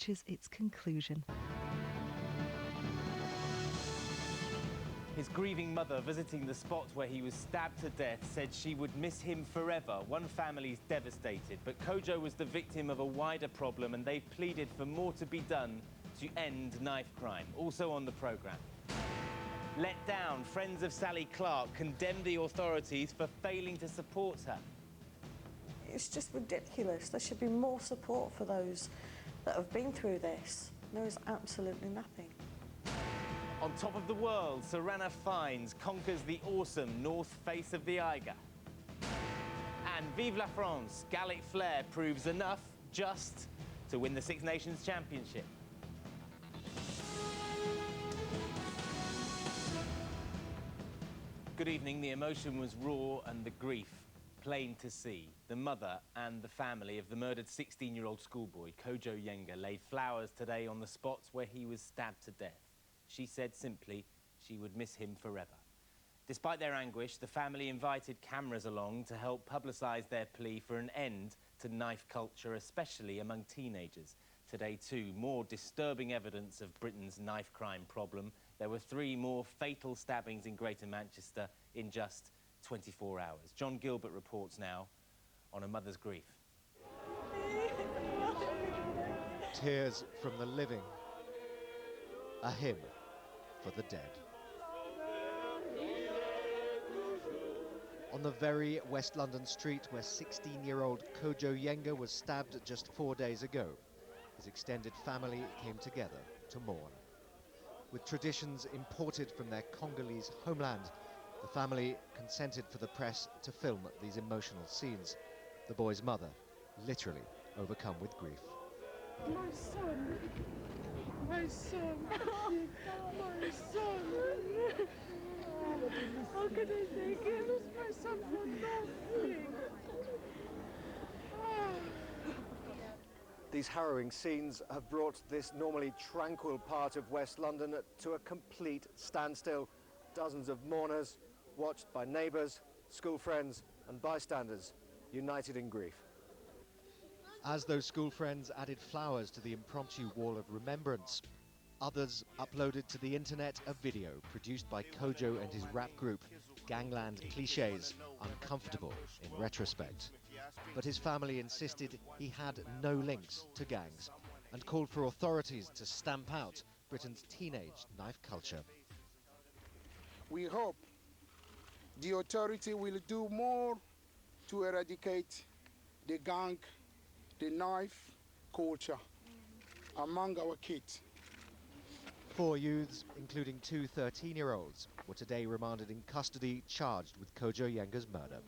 reaches its conclusion. His grieving mother, visiting the spot where he was stabbed to death, said she would miss him forever. One family's devastated, but Kojo was the victim of a wider problem, and they've pleaded for more to be done to end knife crime. Also on the programme. Let down, friends of Sally Clark condemn the authorities for failing to support her. It's just ridiculous. There should be more support for those that have been through this. There is absolutely nothing. On top of the world, Serena Fines conquers the awesome north face of the Eiger. And Vive la France, Gallic Flair proves enough just to win the Six Nations Championship. Good evening. The emotion was raw and the grief plain to see. The mother and the family of the murdered 16-year-old schoolboy, Kojo Yenga, laid flowers today on the spots where he was stabbed to death. She said simply she would miss him forever. Despite their anguish, the family invited cameras along to help publicise their plea for an end to knife culture, especially among teenagers. Today, too, more disturbing evidence of Britain's knife crime problem. There were 3 more fatal stabbings in Greater Manchester in just 24 hours. John Gilbert reports now on a mother's grief. Tears from the living. A hymn for the dead. On the very West London street where 16-year-old Kojo Yenga was stabbed just 4 days ago, his extended family came together to mourn. With traditions imported from their Congolese homeland, the family consented for the press to film these emotional scenes. The boy's mother, literally overcome with grief. My son! My son! My son! How could I take him? Lose my son for nothing? These harrowing scenes have brought this normally tranquil part of West London to a complete standstill. Dozens of mourners, watched by neighbours, school friends and bystanders, united in grief. As those school friends added flowers to the impromptu wall of remembrance, others uploaded to the internet a video produced by Kojo and his rap group, Gangland Clichés, uncomfortable in retrospect. But his family insisted he had no links to gangs and called for authorities to stamp out Britain's teenage knife culture. We hope the authority will do more to eradicate the gang, the knife culture among our kids. 4 youths, including 2 13-year-olds, were today remanded in custody, charged with Kojo Yenga's murder.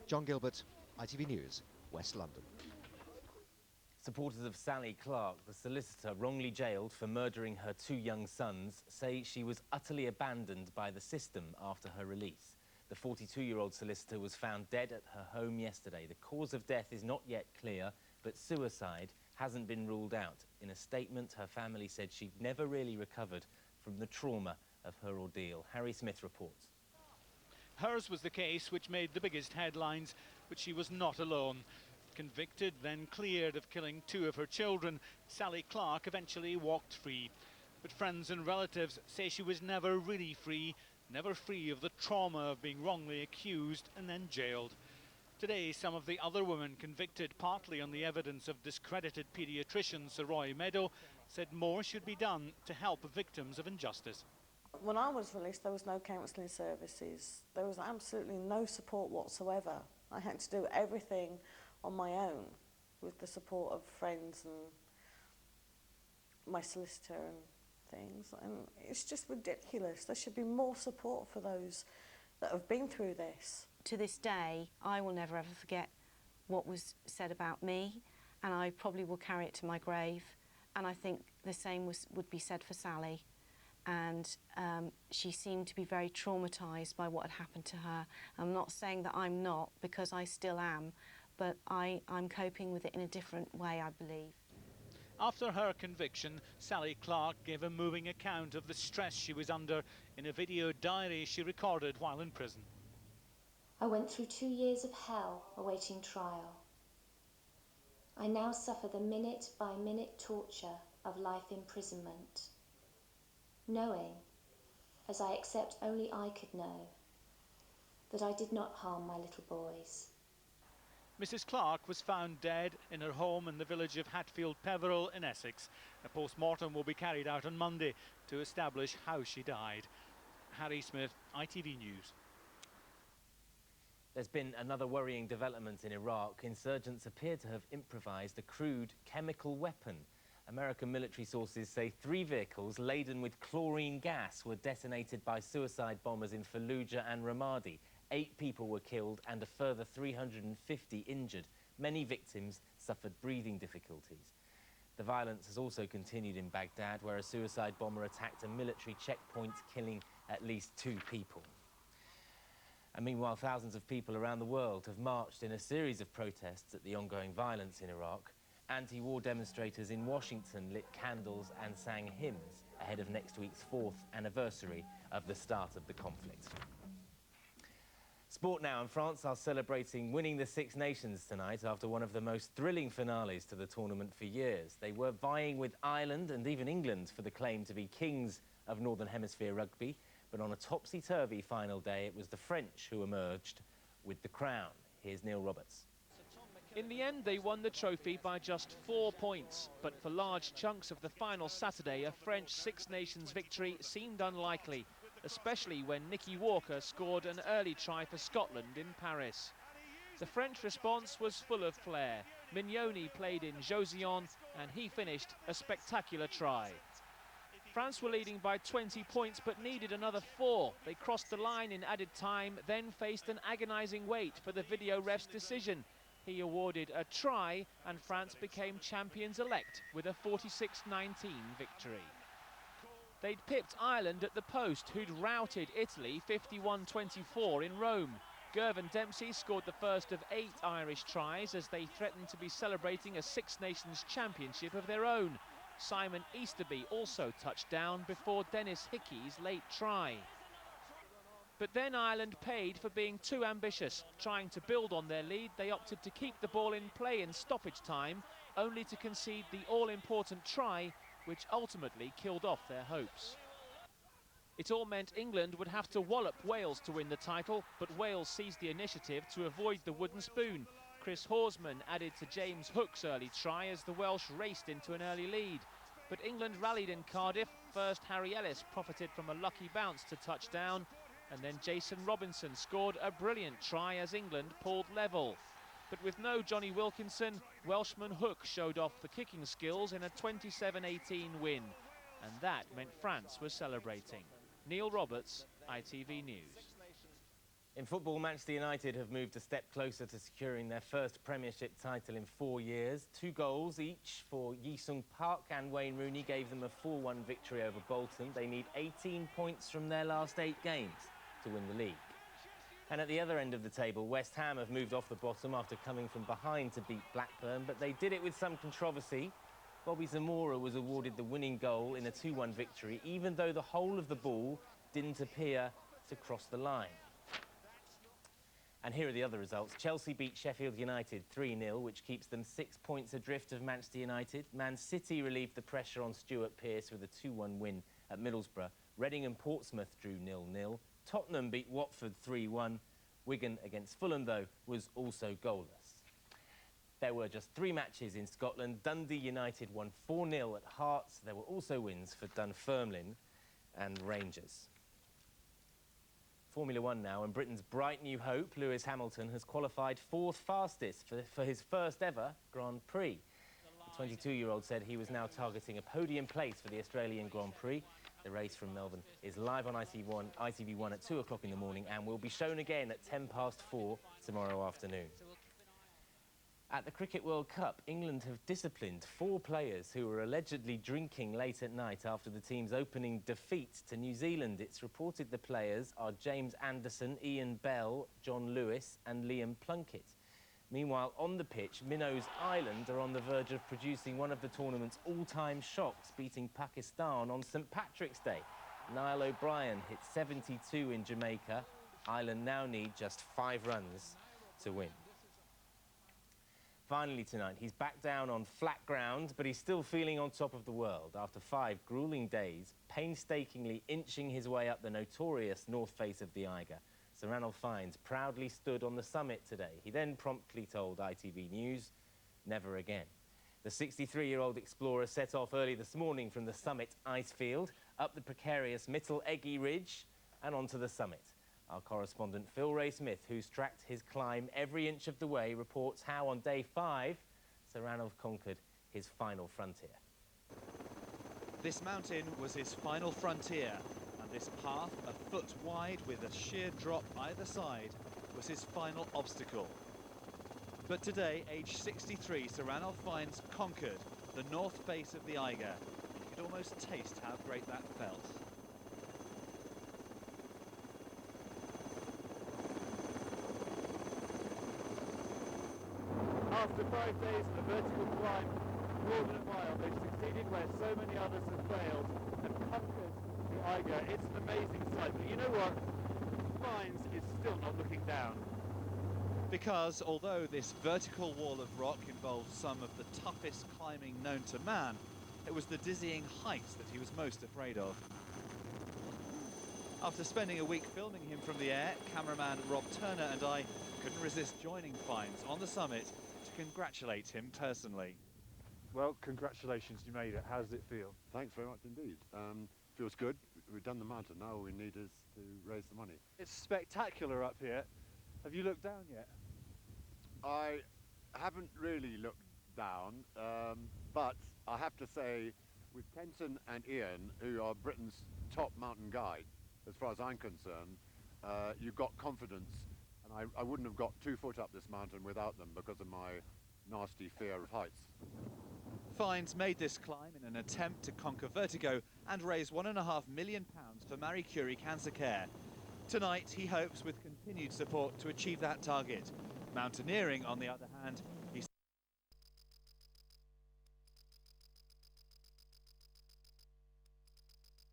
John Gilbert, ITV News, West London. Supporters of Sally Clark, the solicitor wrongly jailed for murdering her 2 young sons, say she was utterly abandoned by the system after her release. The 42-year-old solicitor was found dead at her home yesterday. The cause of death is not yet clear, but suicide hasn't been ruled out. In a statement, her family said she'd never really recovered from the trauma of her ordeal. Harry Smith reports. Hers was the case which made the biggest headlines, but she was not alone. Convicted, then cleared of killing 2 of her children, Sally Clark eventually walked free. But friends and relatives say she was never really free, never free of the trauma of being wrongly accused and then jailed. Today, some of the other women convicted partly on the evidence of discredited paediatrician Sir Roy Meadow said more should be done to help victims of injustice. When I was released, there was no counselling services. There was absolutely no support whatsoever. I had to do everything on my own with the support of friends and my solicitor and things. And it's just ridiculous. There should be more support for those that have been through this. To this day, I will never ever forget what was said about me, and I probably will carry it to my grave. And I think the same would be said for Sally. And she seemed to be very traumatised by what had happened to her. I'm not saying that I'm not, because I still am, but I'm coping with it in a different way, I believe. After her conviction, Sally Clark gave a moving account of the stress she was under in a video diary she recorded while in prison. I went through 2 years of hell awaiting trial. I now suffer the minute-by-minute torture of life imprisonment, knowing, as I accept only I could know, that I did not harm my little boys. Mrs Clark was found dead in her home in the village of Hatfield Peveril in Essex. A post-mortem will be carried out on Monday to establish how she died. Harry Smith, ITV News. There's been another worrying development in Iraq. Insurgents appear to have improvised a crude chemical weapon. American military sources say 3 vehicles laden with chlorine gas were detonated by suicide bombers in Fallujah and Ramadi. 8 people were killed and a further 350 injured. Many victims suffered breathing difficulties. The violence has also continued in Baghdad, where a suicide bomber attacked a military checkpoint, killing at least 2 people. And meanwhile, thousands of people around the world have marched in a series of protests at the ongoing violence in Iraq. Anti-war demonstrators in Washington lit candles and sang hymns ahead of next week's 4th anniversary of the start of the conflict. Sport now, and France are celebrating winning the Six Nations tonight after one of the most thrilling finales to the tournament for years. They were vying with Ireland and even England for the claim to be kings of Northern Hemisphere rugby, but on a topsy-turvy final day, it was the French who emerged with the crown. Here's Neil Roberts. In the end, they won the trophy by just 4 points, but for large chunks of the final Saturday, a French Six Nations victory seemed unlikely, especially when Nicky Walker scored an early try for Scotland in Paris. The French response was full of flair. Mignoni played in Josillon, and he finished a spectacular try. France were leading by 20 points, but needed another 4. They crossed the line in added time, then faced an agonising wait for the video ref's decision. He awarded a try, and France became champions-elect with a 46-19 victory. They'd pipped Ireland at the post, who'd routed Italy 51-24 in Rome. Gervin Dempsey scored the first of 8 Irish tries as they threatened to be celebrating a Six Nations championship of their own. Simon Easterby also touched down before Dennis Hickey's late try. But then Ireland paid for being too ambitious. Trying to build on their lead, they opted to keep the ball in play in stoppage time, only to concede the all-important try, which ultimately killed off their hopes. It all meant England would have to wallop Wales to win the title, but Wales seized the initiative to avoid the wooden spoon. Chris Horsman added to James Hook's early try as the Welsh raced into an early lead. But England rallied in Cardiff. First, Harry Ellis profited from a lucky bounce to touchdown, and then Jason Robinson scored a brilliant try as England pulled level. But with no Johnny Wilkinson, Welshman Hook showed off the kicking skills in a 27-18 win, and that meant France was celebrating. Neil Roberts, ITV News. In football, Manchester United have moved a step closer to securing their first Premiership title in 4 years. 2 goals each for Yi-Sung Park and Wayne Rooney gave them a 4-1 victory over Bolton. They need 18 points from their last 8 games to win the league. And at the other end of the table, West Ham have moved off the bottom after coming from behind to beat Blackburn, but they did it with some controversy. Bobby Zamora was awarded the winning goal in a 2-1 victory, even though the whole of the ball didn't appear to cross the line. And here are the other results. Chelsea beat Sheffield United 3-0, which keeps them 6 points adrift of Manchester United. Man City relieved the pressure on Stuart Pearce with a 2-1 win at Middlesbrough. Reading and Portsmouth drew 0-0. Tottenham beat Watford 3-1. Wigan against Fulham, though, was also goalless. There were just 3 matches in Scotland. Dundee United won 4-0 at Hearts. There were also wins for Dunfermline and Rangers. Formula One now, and Britain's bright new hope, Lewis Hamilton, has qualified 4th fastest for his first ever Grand Prix. The 22-year-old said he was now targeting a podium place for the Australian Grand Prix. The race from Melbourne is live on ITV1 at 2 o'clock in the morning and will be shown again at 4:10 tomorrow afternoon. At the Cricket World Cup, England have disciplined 4 players who were allegedly drinking late at night after the team's opening defeat to New Zealand. It's reported the players are James Anderson, Ian Bell, John Lewis and Liam Plunkett. Meanwhile, on the pitch, Minnow's Ireland are on the verge of producing one of the tournament's all-time shocks, beating Pakistan on St Patrick's Day. Niall O'Brien hit 72 in Jamaica. Ireland now need just 5 runs to win. Finally tonight, he's back down on flat ground, but he's still feeling on top of the world after 5 gruelling days, painstakingly inching his way up the notorious north face of the Eiger. Sir Ranulph Fiennes proudly stood on the summit today. He then promptly told ITV News, never again. The 63-year-old explorer set off early this morning from the summit ice field, up the precarious Mittel Eggy Ridge and onto the summit. Our correspondent Phil Ray-Smith, who's tracked his climb every inch of the way, reports how on day 5, Sir Ranulph conquered his final frontier. This mountain was his final frontier, and this path, a foot wide with a sheer drop either side, was his final obstacle. But today, aged 63, Sir Ranulph Fiennes conquered the north face of the Eiger. You could almost taste how great that felt. After 5 days of a vertical climb, more than a mile, they've succeeded where so many others have failed and conquered the Eiger. It's an amazing sight, but you know what? Fiennes is still not looking down. Because although this vertical wall of rock involved some of the toughest climbing known to man, it was the dizzying heights that he was most afraid of. After spending a week filming him from the air, cameraman Rob Turner and I couldn't resist joining Fiennes on the summit to congratulate him personally. Well, congratulations, you made it. How does it feel? Thanks very much indeed. Feels good. We've done the mountain. Now all we need is to raise the money. It's spectacular up here. Have you looked down yet? I haven't really looked down, but I have to say, with Kenton and Ian, who are Britain's top mountain guide, as far as I'm concerned, you've got confidence, and I wouldn't have got 2 foot up this mountain without them because of my nasty fear of heights. Fiennes made this climb in an attempt to conquer vertigo and raise £1.5 million for Marie Curie Cancer Care. Tonight, he hopes with continued support to achieve that target. Mountaineering, on the other hand,